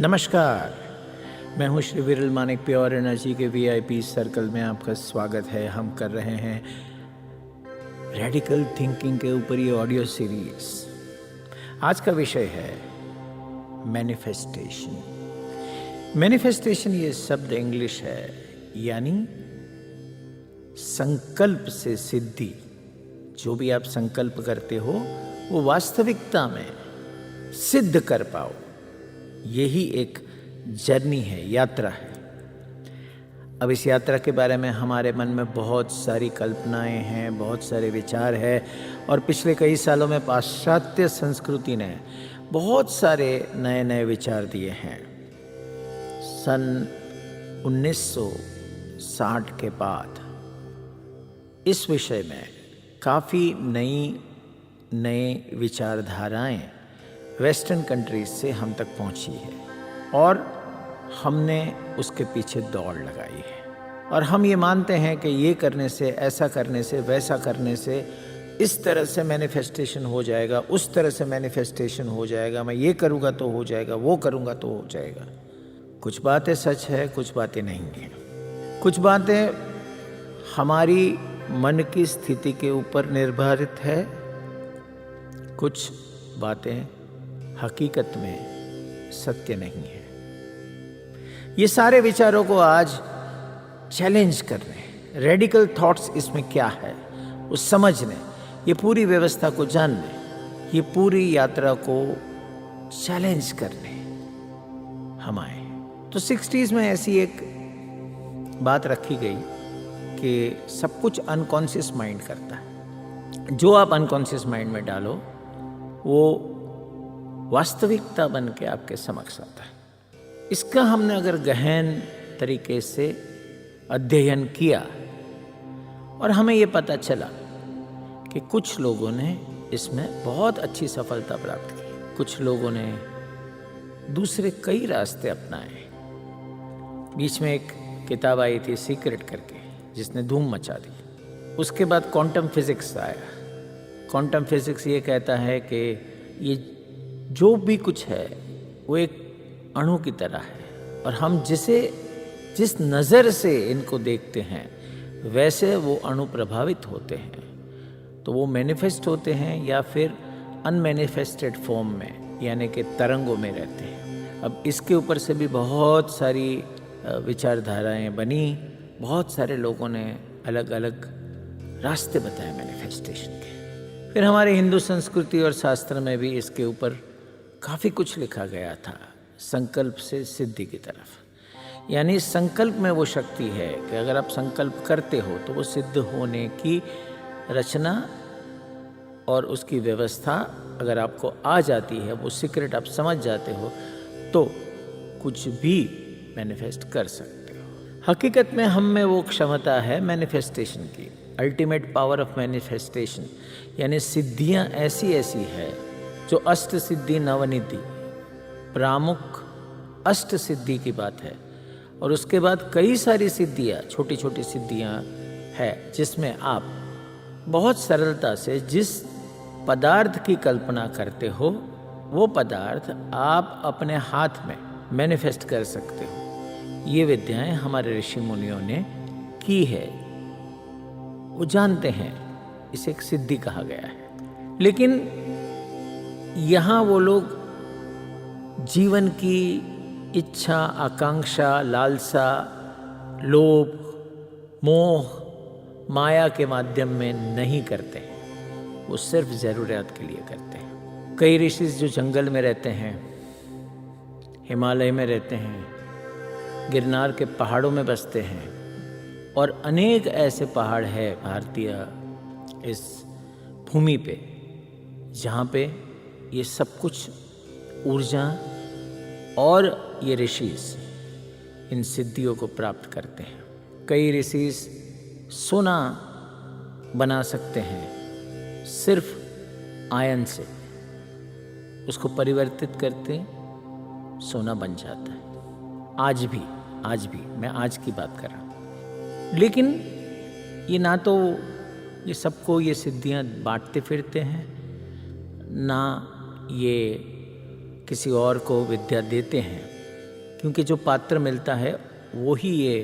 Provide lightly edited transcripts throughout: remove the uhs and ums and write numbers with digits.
नमस्कार, मैं हूं श्री विरल मानिक। प्योर एनर्जी के वीआईपी सर्कल में आपका स्वागत है। हम कर रहे हैं रेडिकल थिंकिंग के ऊपर ये ऑडियो सीरीज। आज का विषय है मैनिफेस्टेशन। मैनिफेस्टेशन ये शब्द इंग्लिश है, यानी संकल्प से सिद्धि। जो भी आप संकल्प करते हो वो वास्तविकता में सिद्ध कर पाओ, यही एक जर्नी है, यात्रा है। अब इस यात्रा के बारे में हमारे मन में बहुत सारी कल्पनाएं हैं, बहुत सारे विचार हैं, और पिछले कई सालों में पाश्चात्य संस्कृति ने बहुत सारे नए नए विचार दिए हैं। सन 1960 के बाद इस विषय में काफ़ी नए विचारधाराएं वेस्टर्न कंट्रीज से हम तक पहुंची है, और हमने उसके पीछे दौड़ लगाई है। और हम ये मानते हैं कि ये करने से, ऐसा करने से, वैसा करने से, इस तरह से मैनिफेस्टेशन हो जाएगा, उस तरह से मैनिफेस्टेशन हो जाएगा, मैं ये करूँगा तो हो जाएगा, वो करूँगा तो हो जाएगा। कुछ बातें सच है, कुछ बातें नहीं हैं। कुछ बातें हमारी मन की स्थिति के ऊपर निर्धारित है, कुछ बातें हकीकत में सत्य नहीं है। ये सारे विचारों को आज चैलेंज करने, रेडिकल थॉट्स इसमें क्या है उस समझने, ये पूरी व्यवस्था को जानने, ये पूरी यात्रा को चैलेंज करने हम आए। तो 60s में ऐसी एक बात रखी गई कि सब कुछ अनकॉन्शियस माइंड करता है। जो आप अनकॉन्शियस माइंड में डालो वो वास्तविकता बन के आपके समक्ष आता है। इसका हमने अगर गहन तरीके से अध्ययन किया और हमें ये पता चला कि कुछ लोगों ने इसमें बहुत अच्छी सफलता प्राप्त की, कुछ लोगों ने दूसरे कई रास्ते अपनाए। बीच में एक किताब आई थी सीक्रेट करके, जिसने धूम मचा दी। उसके बाद क्वांटम फिजिक्स आया। क्वांटम फिजिक्स ये कहता है कि ये जो भी कुछ है वो एक अणु की तरह है, और हम जिस नज़र से इनको देखते हैं वैसे वो अणु प्रभावित होते हैं, तो वो मैनिफेस्ट होते हैं या फिर अनमैनिफेस्टेड फॉर्म में, यानी कि तरंगों में रहते हैं। अब इसके ऊपर से भी बहुत सारी विचारधाराएं बनी, बहुत सारे लोगों ने अलग अलग रास्ते बताए मैनिफेस्टेशन के। फिर हमारे हिंदू संस्कृति और शास्त्र में भी इसके ऊपर काफ़ी कुछ लिखा गया था, संकल्प से सिद्धि की तरफ। यानी संकल्प में वो शक्ति है कि अगर आप संकल्प करते हो तो वो सिद्ध होने की रचना और उसकी व्यवस्था अगर आपको आ जाती है, वो सीक्रेट आप समझ जाते हो, तो कुछ भी मैनिफेस्ट कर सकते हो। हकीकत में हम में वो क्षमता है मैनिफेस्टेशन की, अल्टीमेट पावर ऑफ मैनिफेस्टेशन। यानी सिद्धियाँ ऐसी है जो अष्ट सिद्धि नवनिधि, प्रामुख अष्ट सिद्धि की बात है। और उसके बाद कई सारी सिद्धियाँ, छोटी छोटी सिद्धियाँ है, जिसमें आप बहुत सरलता से जिस पदार्थ की कल्पना करते हो वो पदार्थ आप अपने हाथ में मैनिफेस्ट कर सकते हो। ये विद्याएं हमारे ऋषि मुनियों ने की है, वो जानते हैं, इसे एक सिद्धि कहा गया है। लेकिन यहाँ वो लोग जीवन की इच्छा, आकांक्षा, लालसा, लोभ, मोह, माया के माध्यम में नहीं करते, वो सिर्फ ज़रूरियात के लिए करते हैं। कई ऋषि जो जंगल में रहते हैं, हिमालय में रहते हैं, गिरनार के पहाड़ों में बसते हैं, और अनेक ऐसे पहाड़ हैं भारतीय इस भूमि पे जहाँ पे ये सब कुछ ऊर्जा और ये ऋषि इन सिद्धियों को प्राप्त करते हैं। कई ऋषि सोना बना सकते हैं सिर्फ आयन से, उसको परिवर्तित करते सोना बन जाता है। आज भी मैं आज की बात कर रहा हूँ। लेकिन ये ना तो ये सबको ये सिद्धियाँ बांटते फिरते हैं, ना ये किसी और को विद्या देते हैं। क्योंकि जो पात्र मिलता है वो ही ये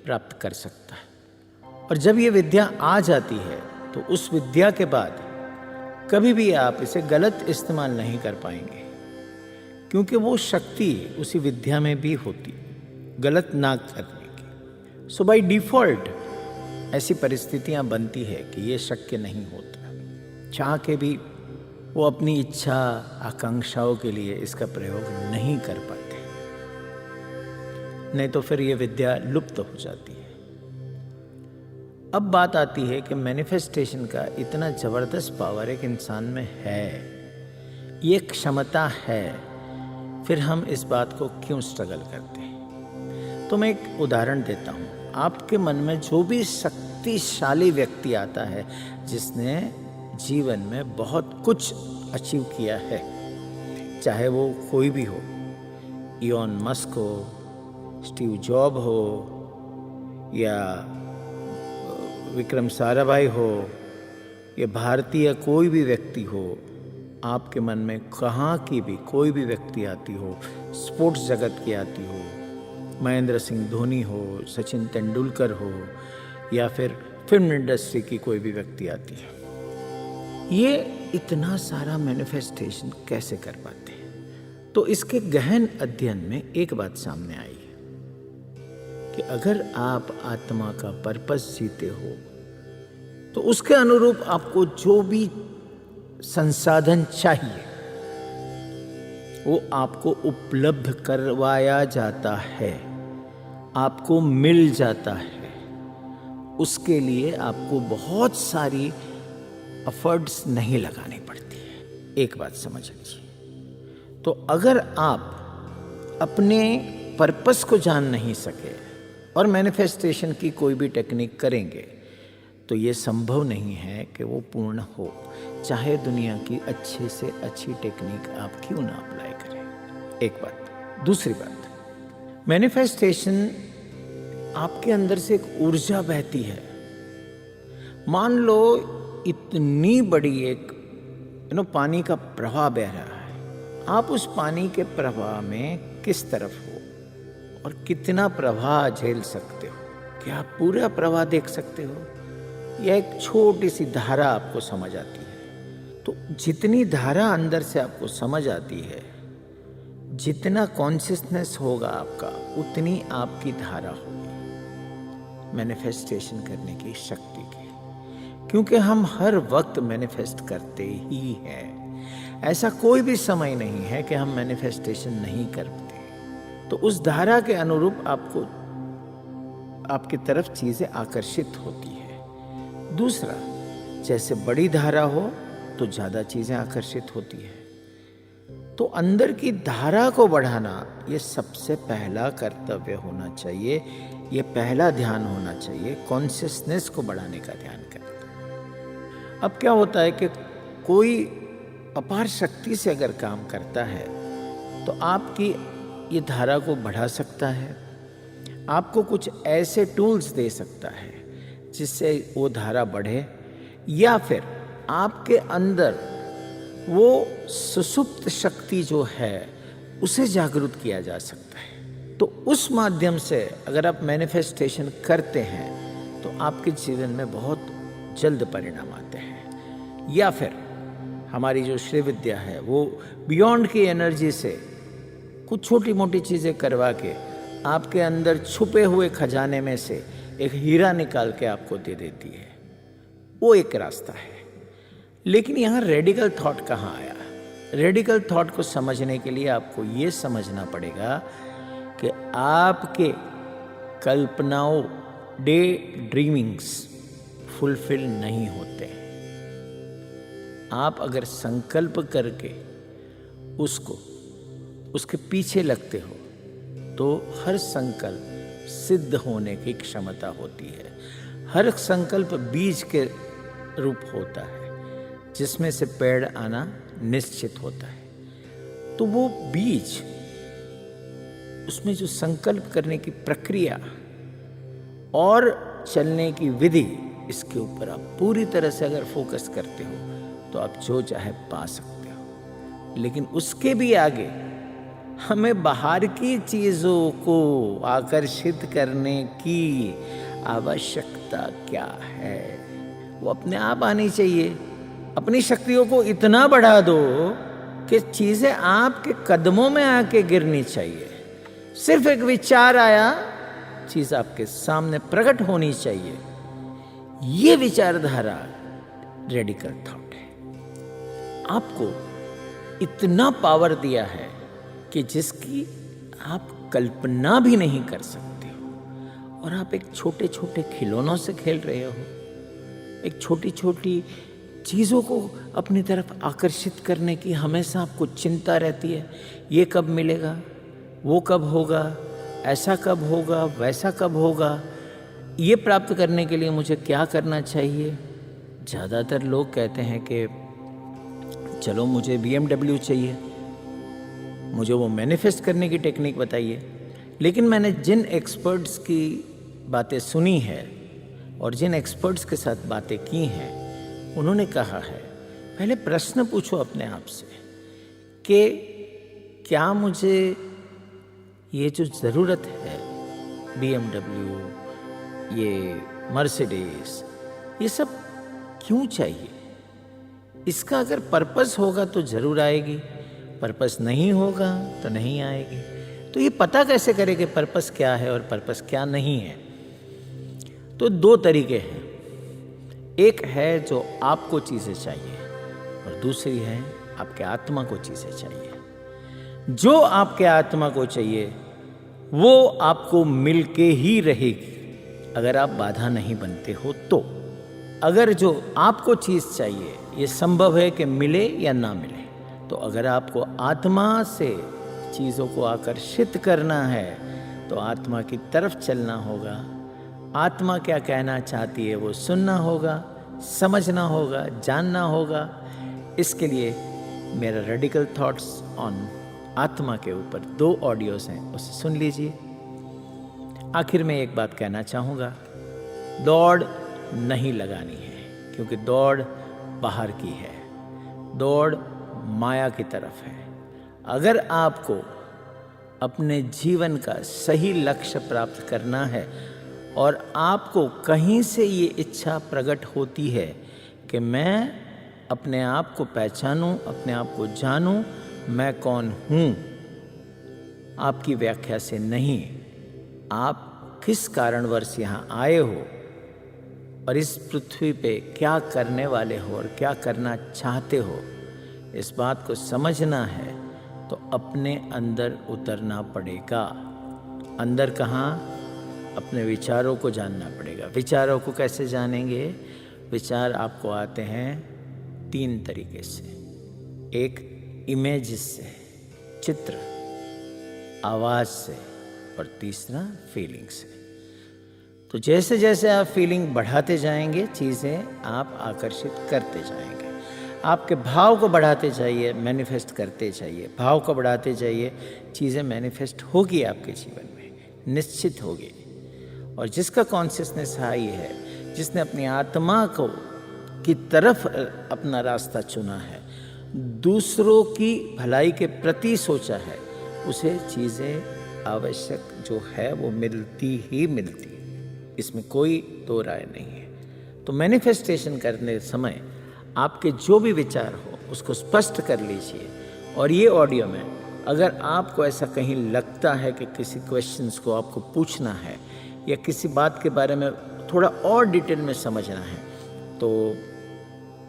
प्राप्त कर सकता है। और जब ये विद्या आ जाती है तो उस विद्या के बाद कभी भी आप इसे गलत इस्तेमाल नहीं कर पाएंगे, क्योंकि वो शक्ति उसी विद्या में भी होती, गलत ना करने की। सो बाय डिफॉल्ट ऐसी परिस्थितियां बनती है कि ये शक्य नहीं होता। चाह के भी वो अपनी इच्छा आकांक्षाओं के लिए इसका प्रयोग नहीं कर पाते, नहीं तो फिर ये विद्या लुप्त हो जाती है। अब बात आती है कि मैनिफेस्टेशन का इतना जबरदस्त पावर एक इंसान में है, ये क्षमता है, फिर हम इस बात को क्यों स्ट्रगल करते हैं। तो मैं एक उदाहरण देता हूँ। आपके मन में जो भी शक्तिशाली व्यक्ति आता है जिसने जीवन में बहुत कुछ अचीव किया है, चाहे वो कोई भी हो, इलॉन मस्क हो, स्टीव जॉब हो, या विक्रम साराभाई हो, या भारतीय कोई भी व्यक्ति हो, आपके मन में कहाँ की भी कोई भी व्यक्ति आती हो, स्पोर्ट्स जगत की आती हो, महेंद्र सिंह धोनी हो, सचिन तेंदुलकर हो, या फिर फिल्म इंडस्ट्री की कोई भी व्यक्ति आती है, ये इतना सारा मैनिफेस्टेशन कैसे कर पाते हैं। तो इसके गहन अध्ययन में एक बात सामने आई कि अगर आप आत्मा का पर्पस जीते हो तो उसके अनुरूप आपको जो भी संसाधन चाहिए वो आपको उपलब्ध करवाया जाता है, आपको मिल जाता है। उसके लिए आपको बहुत सारी एफर्ट्स नहीं लगानी पड़ती है। एक बात समझ लीजिए, तो अगर आप अपने पर्पस को जान नहीं सके और मैनिफेस्टेशन की कोई भी टेक्निक करेंगे तो ये संभव नहीं है कि वो पूर्ण हो, चाहे दुनिया की अच्छे से अच्छी टेक्निक आप क्यों ना अप्लाई करें। एक बात। दूसरी बात, मैनिफेस्टेशन आपके अंदर से एक ऊर्जा बहती है। मान लो इतनी बड़ी एक पानी का प्रवाह बह रहा है, आप उस पानी के प्रवाह में किस तरफ हो और कितना प्रवाह झेल सकते हो? क्या आप पूरा प्रवाह देख सकते हो या एक छोटी सी धारा आपको समझ आती है? तो जितनी धारा अंदर से आपको समझ आती है, जितना कॉन्शियसनेस होगा आपका, उतनी आपकी धारा होगी मैनिफेस्टेशन करने की शक्ति की। क्योंकि हम हर वक्त मैनिफेस्ट करते ही हैं, ऐसा कोई भी समय नहीं है कि हम मैनिफेस्टेशन नहीं करते। तो उस धारा के अनुरूप आपको आपकी तरफ चीजें आकर्षित होती है। दूसरा, जैसे बड़ी धारा हो तो ज्यादा चीजें आकर्षित होती है। तो अंदर की धारा को बढ़ाना ये सबसे पहला कर्तव्य होना चाहिए, ये पहला ध्यान होना चाहिए। कॉन्शियसनेस को बढ़ाने का ध्यान करें। अब क्या होता है कि कोई अपार शक्ति से अगर काम करता है तो आपकी ये धारा को बढ़ा सकता है, आपको कुछ ऐसे टूल्स दे सकता है जिससे वो धारा बढ़े, या फिर आपके अंदर वो सुसुप्त शक्ति जो है उसे जागृत किया जा सकता है। तो उस माध्यम से अगर आप मैनिफेस्टेशन करते हैं तो आपके जीवन में बहुत जल्द परिणाम आते हैं। या फिर हमारी जो श्री विद्या है वो बियॉन्ड की एनर्जी से कुछ छोटी मोटी चीज़ें करवा के आपके अंदर छुपे हुए खजाने में से एक हीरा निकाल के आपको दे देती है। वो एक रास्ता है। लेकिन यहाँ रेडिकल थॉट कहाँ आया? रेडिकल थॉट को समझने के लिए आपको ये समझना पड़ेगा कि आपके कल्पनाओं, डे ड्रीमिंग्स फुलफिल नहीं होते हैं। आप अगर संकल्प करके उसके पीछे लगते हो तो हर संकल्प सिद्ध होने की क्षमता होती है। हर संकल्प बीज के रूप होता है जिसमें से पेड़ आना निश्चित होता है। तो वो बीज, उसमें जो संकल्प करने की प्रक्रिया और चलने की विधि, इसके ऊपर आप पूरी तरह से अगर फोकस करते हो तो आप जो चाहे पा सकते हो। लेकिन उसके भी आगे हमें बाहर की चीज़ों को आकर्षित करने की आवश्यकता क्या है? वो अपने आप आनी चाहिए। अपनी शक्तियों को इतना बढ़ा दो कि चीज़ें आपके कदमों में आके गिरनी चाहिए। सिर्फ एक विचार आया, चीज़ आपके सामने प्रकट होनी चाहिए। ये विचारधारा रेडिकल थॉट है। आपको इतना पावर दिया है कि जिसकी आप कल्पना भी नहीं कर सकते हो। और आप एक छोटे छोटे खिलौनों से खेल रहे हो, एक छोटी छोटी चीज़ों को अपनी तरफ आकर्षित करने की हमेशा आपको चिंता रहती है। ये कब मिलेगा, वो कब होगा, ऐसा कब होगा, वैसा कब होगा, ये प्राप्त करने के लिए मुझे क्या करना चाहिए। ज़्यादातर लोग कहते हैं कि चलो मुझे BMW चाहिए, मुझे वो मैनिफेस्ट करने की टेक्निक बताइए। लेकिन मैंने जिन एक्सपर्ट्स की बातें सुनी है और जिन एक्सपर्ट्स के साथ बातें की हैं, उन्होंने कहा है पहले प्रश्न पूछो अपने आप से कि क्या मुझे ये जो ज़रूरत है, BMW, ये मर्सिडीज, ये सब क्यों चाहिए? इसका अगर पर्पस होगा तो ज़रूर आएगी, पर्पस नहीं होगा तो नहीं आएगी। तो ये पता कैसे करें कि पर्पस क्या है और पर्पस क्या नहीं है? तो दो तरीके हैं। एक है जो आपको चीज़ें चाहिए और दूसरी है आपके आत्मा को चीज़ें चाहिए। जो आपके आत्मा को चाहिए वो आपको मिलके ही रहेगी अगर आप बाधा नहीं बनते हो तो। अगर जो आपको चीज़ चाहिए ये संभव है कि मिले या ना मिले, तो अगर आपको आत्मा से चीज़ों को आकर्षित करना है तो आत्मा की तरफ चलना होगा। आत्मा क्या कहना चाहती है वो सुनना होगा, समझना होगा, जानना होगा। इसके लिए मेरा रेडिकल थॉट्स ऑन आत्मा के ऊपर 2 ऑडियोज हैं, उसे सुन लीजिए। आखिर में एक बात कहना चाहूँगा, दौड़ नहीं लगानी है, क्योंकि दौड़ बाहर की है, दौड़ माया की तरफ है। अगर आपको अपने जीवन का सही लक्ष्य प्राप्त करना है और आपको कहीं से ये इच्छा प्रकट होती है कि मैं अपने आप को पहचानूं, अपने आप को जानूं, मैं कौन हूं, आपकी व्याख्या से नहीं, आप किस कारणवश यहाँ आए हो और इस पृथ्वी पे क्या करने वाले हो और क्या करना चाहते हो, इस बात को समझना है तो अपने अंदर उतरना पड़ेगा। अंदर कहाँ? अपने विचारों को जानना पड़ेगा। विचारों को कैसे जानेंगे? विचार आपको आते हैं 3 तरीके से। एक इमेज से, चित्र, आवाज़ से, और तीसरा फीलिंग से। तो जैसे जैसे आप फीलिंग बढ़ाते जाएंगे चीज़ें आप आकर्षित करते जाएंगे। आपके भाव को बढ़ाते जाइए, मैनिफेस्ट करते जाइए। भाव को बढ़ाते जाइए, चीज़ें मैनिफेस्ट होगी आपके जीवन में, निश्चित होगी। और जिसका कॉन्शियसनेस हाई है, जिसने अपनी आत्मा को की तरफ अपना रास्ता चुना है, दूसरों की भलाई के प्रति सोचा है, उसे चीज़ें आवश्यक जो है वो मिलती ही मिलती, इसमें कोई दो राय नहीं है। तो मैनिफेस्टेशन करने समय आपके जो भी विचार हो उसको स्पष्ट कर लीजिए। और ये ऑडियो में अगर आपको ऐसा कहीं लगता है कि किसी क्वेश्चंस को आपको पूछना है या किसी बात के बारे में थोड़ा और डिटेल में समझना है, तो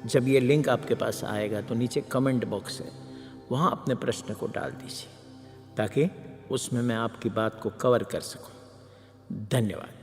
जब ये लिंक आपके पास आएगा तो नीचे कमेंट बॉक्स है, वहाँ अपने प्रश्न को डाल दीजिए ताकि उसमें मैं आपकी बात को कवर कर सकूं। धन्यवाद।